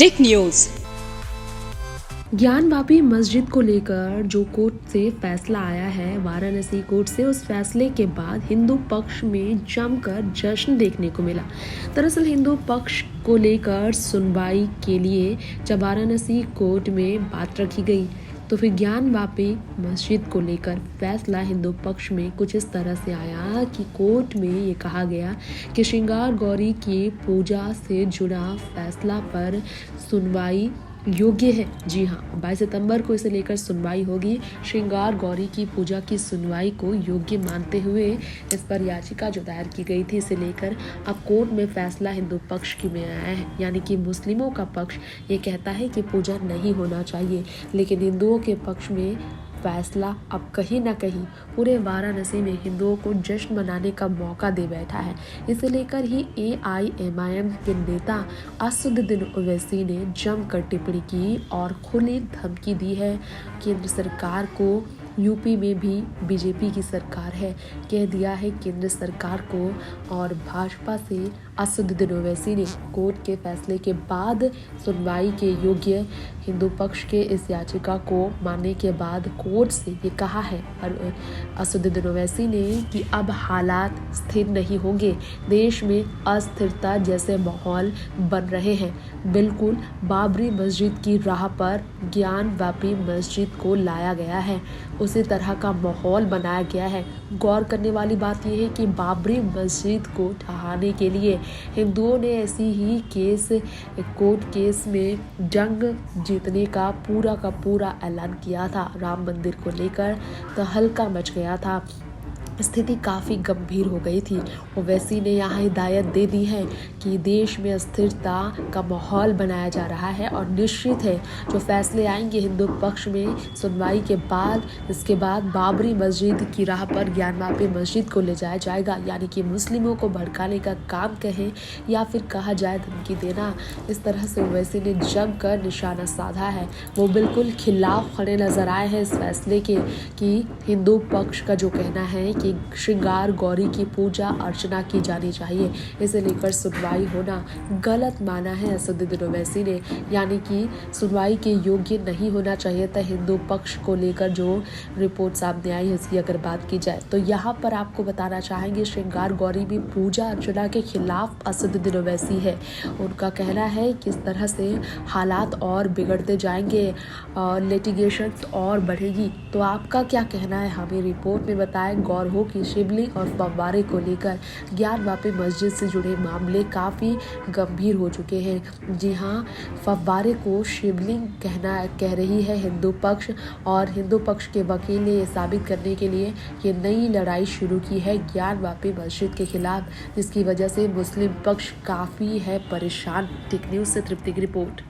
Tech news. Gyanvapi मस्जिद को लेकर जो कोर्ट से फैसला आया है, वाराणसी कोर्ट से, उस फैसले के बाद हिंदू पक्ष में जमकर जश्न देखने को मिला। दरअसल हिंदू पक्ष को लेकर सुनवाई के लिए जब वाराणसी कोर्ट में बात रखी गई तो फिर ज्ञानवापी मस्जिद को लेकर फैसला हिंदू पक्ष में कुछ इस तरह से आया कि कोर्ट में ये कहा गया कि श्रृंगार गौरी की पूजा से जुड़ा फैसला पर सुनवाई योग्य है। जी हाँ, 22 सितंबर को इसे लेकर सुनवाई होगी। श्रृंगार गौरी की पूजा की सुनवाई को योग्य मानते हुए इस पर याचिका जो दायर की गई थी, इसे लेकर अब कोर्ट में फैसला हिंदू पक्ष की में आया है। यानी कि मुस्लिमों का पक्ष ये कहता है कि पूजा नहीं होना चाहिए, लेकिन हिंदुओं के पक्ष में फैसला अब कहीं ना कहीं पूरे वाराणसी में हिंदुओं को जश्न मनाने का मौका दे बैठा है। इसे लेकर ही AIMIM के नेता असदुद्दीन ओवैसी ने जमकर टिप्पणी की और खुली धमकी दी है केंद्र सरकार को। यूपी में भी बीजेपी की सरकार है, कह दिया है केंद्र सरकार को। और भाजपा से असदुद्दीन ओवैसी ने कोर्ट के फैसले के बाद सुनवाई के योग्य हिंदू पक्ष के इस याचिका को मानने के बाद कोर्ट से ये कहा है असदुद्दीन ओवैसी ने कि अब हालात स्थिर नहीं होंगे, देश में अस्थिरता जैसे माहौल बन रहे हैं। बिल्कुल बाबरी मस्जिद की राह पर ज्ञानवापी मस्जिद को लाया गया है, उसी तरह का माहौल बनाया गया है। गौर करने वाली बात यह है कि बाबरी मस्जिद को ढहाने के लिए हिंदुओं ने ऐसी ही कोर्ट केस में जंग जीतने का पूरा ऐलान किया था। राम मंदिर को लेकर तो हल्का मच गया था, स्थिति काफ़ी गंभीर हो गई थी। ओवैसी ने यहाँ हिदायत दे दी है कि देश में अस्थिरता का माहौल बनाया जा रहा है और निश्चित है जो फैसले आएंगे हिंदू पक्ष में सुनवाई के बाद, इसके बाद बाबरी मस्जिद की राह पर ज्ञानवापी मस्जिद को ले जाया जाएगा। यानी कि मुस्लिमों को भड़काने का काम कहें या फिर कहा जाए धमकी देना, इस तरह से ओवैसी ने जमकर निशाना साधा है। वो बिल्कुल खिलाफ खड़े नजर आए हैं इस फैसले के कि हिंदू पक्ष का जो कहना है कि श्रृंगार गौरी की पूजा अर्चना की जानी चाहिए, इसे लेकर सुनवाई होना गलत माना है असदुद्दीन ओवैसी ने। यानी कि सुनवाई के योग्य नहीं होना चाहिए था। हिंदू पक्ष को लेकर जो रिपोर्ट सामने आई है उसकी अगर बात की जाए तो यहाँ पर आपको बताना चाहेंगे श्रृंगार गौरी भी पूजा अर्चना के खिलाफ असदुद्दीन ओवैसी है। उनका कहना है कि इस तरह से हालात और बिगड़ते जाएंगे और लिटिगेशन और बढ़ेगी। तो आपका क्या कहना है, हमें रिपोर्ट में बताएं। गौर हो कि शिवलिंग और फव्वारे को लेकर ज्ञानवापी मस्जिद से जुड़े मामले काफ़ी गंभीर हो चुके हैं। जी हाँ, फव्वारे को शिवलिंग कह रही है हिंदू पक्ष, और हिंदू पक्ष के वकील ने ये साबित करने के लिए ये नई लड़ाई शुरू की है ज्ञानवापी मस्जिद के खिलाफ, जिसकी वजह से मुस्लिम पक्ष काफ़ी है परेशान। टेक न्यूज़ से तृप्ति की रिपोर्ट।